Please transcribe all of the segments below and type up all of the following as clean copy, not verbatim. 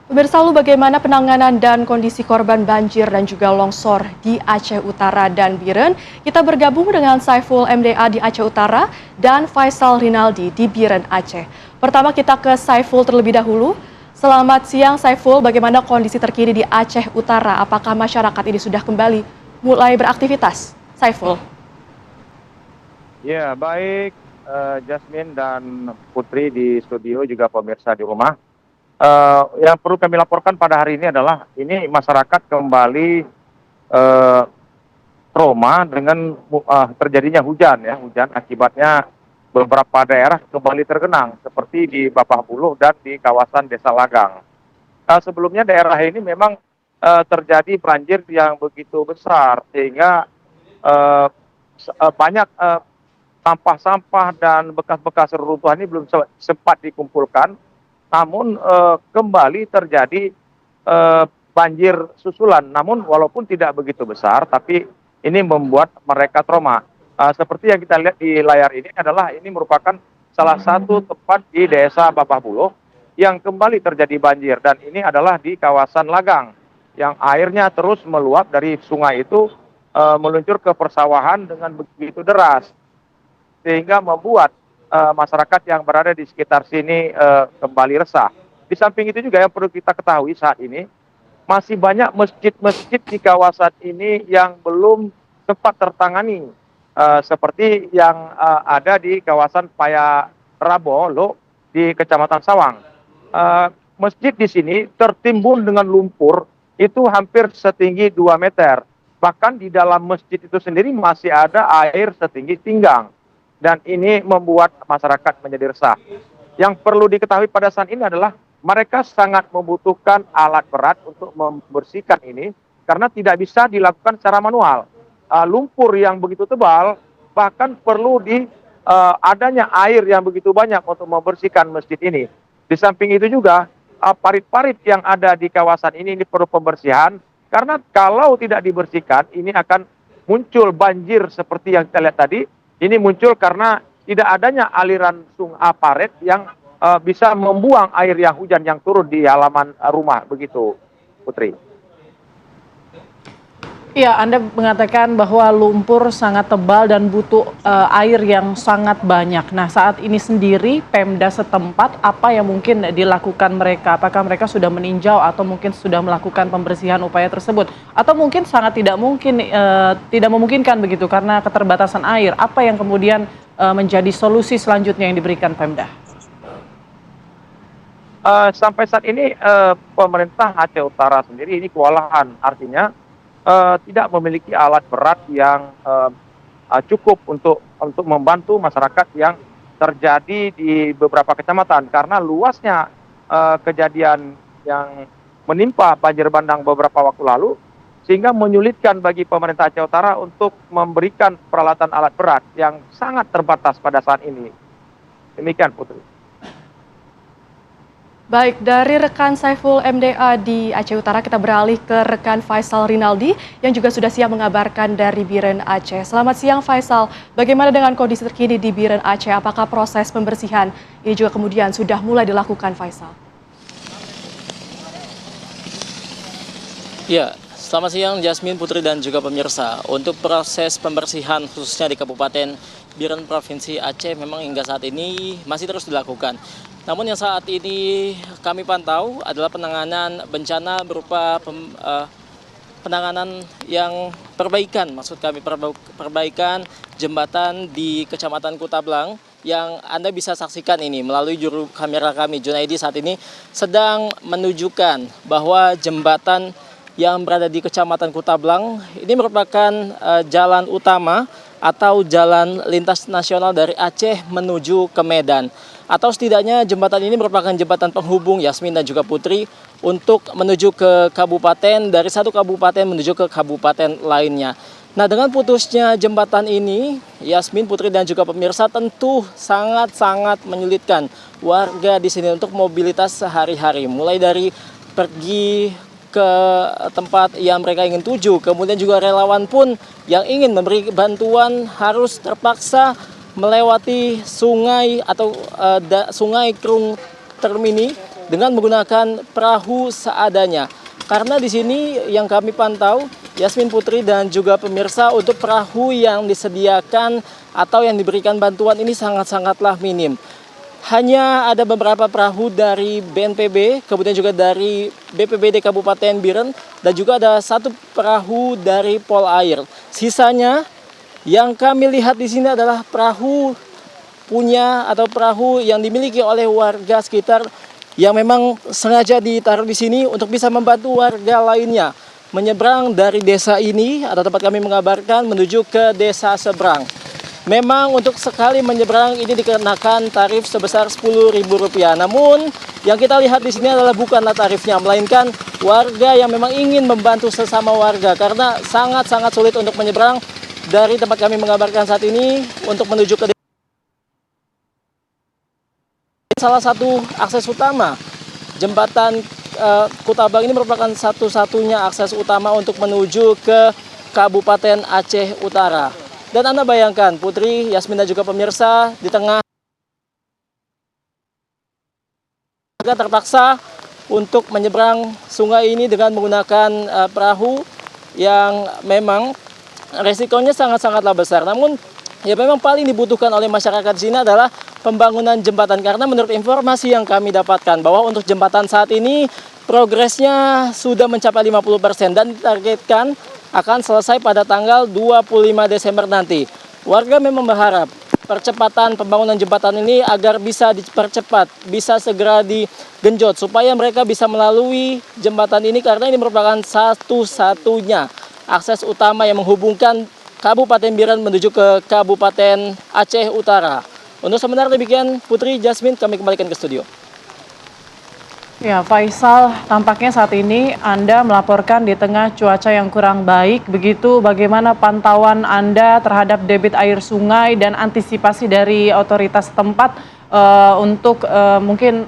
Pemirsa, lalu bagaimana penanganan dan kondisi korban banjir dan juga longsor di Aceh Utara dan Biren? Kita bergabung dengan Saiful MDA di Aceh Utara dan Faisal Rinaldi di Biren Aceh. Pertama kita ke Saiful terlebih dahulu. Selamat siang Saiful, bagaimana kondisi terkini di Aceh Utara? Apakah masyarakat ini sudah kembali mulai beraktivitas? Saiful. Ya, baik Jasmine dan Putri di studio juga pemirsa di rumah. Yang perlu kami laporkan pada hari ini adalah ini masyarakat kembali eh, trauma dengan terjadinya hujan ya, hujan akibatnya beberapa daerah kembali tergenang seperti di Bapah Buluh dan di kawasan Desa Lagang. Sebelumnya daerah ini memang terjadi banjir yang begitu besar sehingga eh, banyak sampah-sampah dan bekas-bekas reruntuhan ini belum sempat dikumpulkan, namun kembali terjadi banjir susulan. Namun walaupun tidak begitu besar, tapi ini membuat mereka trauma. Seperti yang kita lihat di layar ini adalah ini merupakan salah satu tempat di Desa Bapah Buluh yang kembali terjadi banjir, dan ini adalah di kawasan Lagang yang airnya terus meluap dari sungai itu meluncur ke persawahan dengan begitu deras, sehingga membuat masyarakat yang berada di sekitar sini kembali resah. Di samping itu juga yang perlu kita ketahui saat ini, masih banyak masjid-masjid di kawasan ini yang belum sempat tertangani, seperti yang ada di kawasan Paya Rabo di Kecamatan Sawang. Masjid di sini tertimbun dengan lumpur itu hampir setinggi 2 meter. Bahkan di dalam masjid itu sendiri masih ada air setinggi pinggang. Dan ini membuat masyarakat menjadi resah. Yang perlu diketahui pada saat ini adalah mereka sangat membutuhkan alat berat untuk membersihkan ini karena tidak bisa dilakukan secara manual. Lumpur yang begitu tebal, bahkan perlu adanya air yang begitu banyak untuk membersihkan masjid ini. Di samping itu juga parit-parit yang ada di kawasan ini perlu pembersihan, karena kalau tidak dibersihkan ini akan muncul banjir seperti yang kita lihat tadi. Ini muncul karena tidak adanya aliran sungai parit yang bisa membuang air yang hujan yang turun di halaman rumah, begitu Putri. Ya, Anda mengatakan bahwa lumpur sangat tebal dan butuh air yang sangat banyak. Nah, saat ini sendiri Pemda setempat apa yang mungkin dilakukan mereka? Apakah mereka sudah meninjau atau mungkin sudah melakukan pembersihan upaya tersebut? Atau mungkin sangat tidak mungkin, tidak memungkinkan begitu karena keterbatasan air? Apa yang kemudian menjadi solusi selanjutnya yang diberikan Pemda? Sampai saat ini pemerintah Aceh Utara sendiri ini kewalahan, artinya tidak memiliki alat berat yang cukup untuk membantu masyarakat yang terjadi di beberapa kecamatan, karena luasnya kejadian yang menimpa banjir bandang beberapa waktu lalu, sehingga menyulitkan bagi pemerintah Aceh Utara untuk memberikan peralatan alat berat yang sangat terbatas pada saat ini. Demikian Putri. Baik, dari rekan Saiful MDA di Aceh Utara kita beralih ke rekan Faisal Rinaldi yang juga sudah siap mengabarkan dari Biren Aceh. Selamat siang Faisal, bagaimana dengan kondisi terkini di Biren Aceh? Apakah proses pembersihan ini juga kemudian sudah mulai dilakukan Faisal? Ya, selamat siang Jasmine, Putri dan juga pemirsa. Untuk proses pembersihan khususnya di Kabupaten Biren Provinsi Aceh memang hingga saat ini masih terus dilakukan. Namun yang saat ini kami pantau adalah penanganan bencana berupa penanganan yang perbaikan, maksud kami perbaikan jembatan di Kecamatan Kutablang yang Anda bisa saksikan ini melalui juru kamera kami. Junaidi saat ini sedang menunjukkan bahwa jembatan yang berada di Kecamatan Kutablang ini merupakan jalan utama atau jalan lintas nasional dari Aceh menuju ke Medan. Atau setidaknya jembatan ini merupakan jembatan penghubung Yasmin dan juga Putri untuk menuju ke kabupaten, dari satu kabupaten menuju ke kabupaten lainnya. Nah, dengan putusnya jembatan ini, Yasmin, Putri dan juga pemirsa, tentu sangat-sangat menyulitkan warga di sini untuk mobilitas sehari-hari. Mulai dari pergi ke tempat yang mereka ingin tuju, kemudian juga relawan pun yang ingin memberi bantuan harus terpaksa melewati sungai atau sungai Krung Termini dengan menggunakan perahu seadanya. Karena di sini yang kami pantau, Yasmin, Putri, dan juga pemirsa, untuk perahu yang disediakan atau yang diberikan bantuan ini sangat-sangatlah minim. Hanya ada beberapa perahu dari BNPB, kemudian juga dari BPBD Kabupaten Biren, dan juga ada satu perahu dari Polair. Sisanya yang kami lihat di sini adalah perahu punya atau perahu yang dimiliki oleh warga sekitar yang memang sengaja ditaruh di sini untuk bisa membantu warga lainnya menyeberang dari desa ini atau tempat kami mengabarkan menuju ke desa seberang. Memang untuk sekali menyeberang ini dikenakan tarif sebesar Rp10.000. Namun yang kita lihat di sini adalah bukanlah tarifnya, melainkan warga yang memang ingin membantu sesama warga karena sangat-sangat sulit untuk menyeberang dari tempat kami mengabarkan saat ini untuk menuju ke salah satu akses utama. Jembatan Kutabang ini merupakan satu-satunya akses utama untuk menuju ke Kabupaten Aceh Utara. Dan Anda bayangkan, Putri, Yasmin, dan juga pemirsa, di tengah warga terpaksa untuk menyeberang sungai ini dengan menggunakan perahu yang memang resikonya sangat-sangatlah besar. Namun ya memang paling dibutuhkan oleh masyarakat di sini adalah pembangunan jembatan. Karena menurut informasi yang kami dapatkan bahwa untuk jembatan saat ini progresnya sudah mencapai 50% dan ditargetkan akan selesai pada tanggal 25 Desember nanti. Warga memang berharap percepatan pembangunan jembatan ini agar bisa dipercepat, bisa segera digenjot supaya mereka bisa melalui jembatan ini karena ini merupakan satu-satunya akses utama yang menghubungkan Kabupaten Biren menuju ke Kabupaten Aceh Utara. Untuk sementara demikian, Putri, Jasmine, kami kembalikan ke studio. Ya, Faisal, tampaknya saat ini Anda melaporkan di tengah cuaca yang kurang baik. Begitu, bagaimana pantauan Anda terhadap debit air sungai dan antisipasi dari otoritas setempat untuk mungkin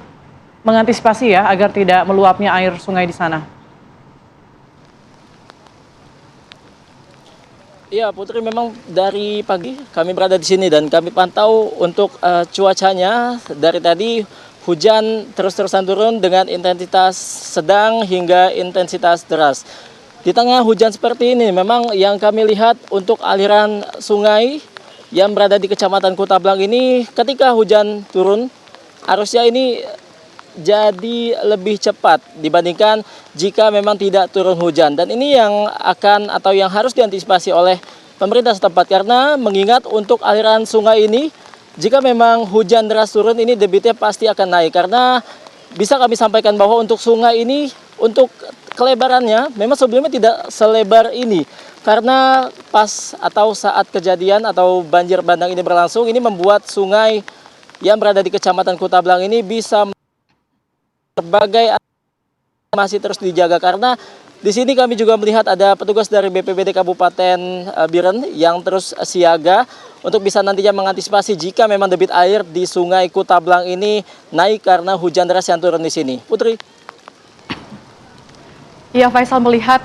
mengantisipasi ya agar tidak meluapnya air sungai di sana? Iya, Putri, memang dari pagi kami berada di sini dan kami pantau untuk cuacanya dari tadi. Hujan terus-terusan turun dengan intensitas sedang hingga intensitas deras. Di tengah hujan seperti ini, memang yang kami lihat untuk aliran sungai yang berada di Kecamatan Kutablang ini, ketika hujan turun, arusnya ini jadi lebih cepat dibandingkan jika memang tidak turun hujan. Dan ini yang akan atau yang harus diantisipasi oleh pemerintah setempat karena mengingat untuk aliran sungai ini, jika memang hujan deras turun ini debitnya pasti akan naik karena bisa kami sampaikan bahwa untuk sungai ini untuk kelebarannya memang sebelumnya tidak selebar ini karena pas atau saat kejadian atau banjir bandang ini berlangsung ini membuat sungai yang berada di Kecamatan Kutablang ini bisa berbagai masih terus dijaga karena di sini kami juga melihat ada petugas dari BPBD Kabupaten Biren yang terus siaga untuk bisa nantinya mengantisipasi jika memang debit air di Sungai Kutablang ini naik karena hujan deras yang turun di sini. Putri. Ya, Faisal, melihat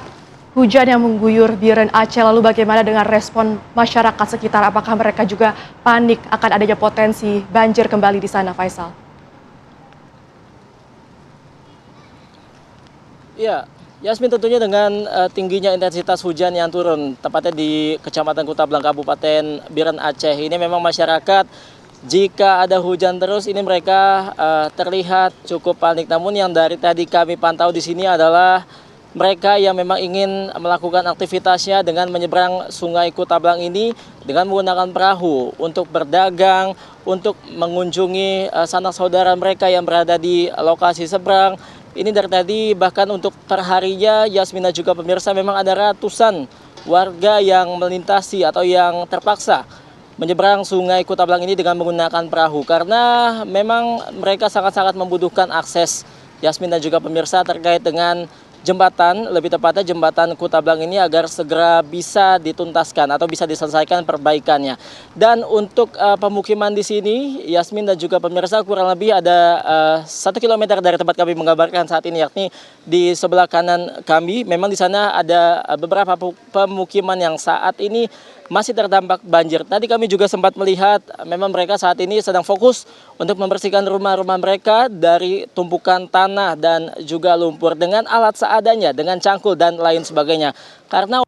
hujan yang mengguyur Biren Aceh, lalu bagaimana dengan respon masyarakat sekitar? Apakah mereka juga panik akan adanya potensi banjir kembali di sana, Faisal? Ya, Yasmin, tentunya dengan tingginya intensitas hujan yang turun, tepatnya di Kecamatan Kutablang, Kabupaten Biren Aceh, ini memang masyarakat jika ada hujan terus ini mereka terlihat cukup panik. Namun yang dari tadi kami pantau di sini adalah mereka yang memang ingin melakukan aktivitasnya dengan menyeberang Sungai Kutablang ini dengan menggunakan perahu untuk berdagang, untuk mengunjungi sanak saudara mereka yang berada di lokasi seberang. Ini dari tadi bahkan untuk perharinya Yasmin dan juga pemirsa memang ada ratusan warga yang melintasi atau yang terpaksa menyeberang Sungai Kutablang ini dengan menggunakan perahu karena memang mereka sangat-sangat membutuhkan akses, Yasmin dan juga pemirsa, terkait dengan jembatan, lebih tepatnya jembatan Kutablang ini agar segera bisa dituntaskan atau bisa diselesaikan perbaikannya. Dan untuk pemukiman di sini, Yasmin dan juga pemirsa, kurang lebih ada 1 kilometer dari tempat kami menggambarkan saat ini, yakni di sebelah kanan kami. Memang di sana ada beberapa pemukiman yang saat ini masih terdampak banjir. Tadi kami juga sempat melihat memang mereka saat ini sedang fokus untuk membersihkan rumah-rumah mereka dari tumpukan tanah dan juga lumpur dengan alat seadanya, dengan cangkul dan lain sebagainya. Karena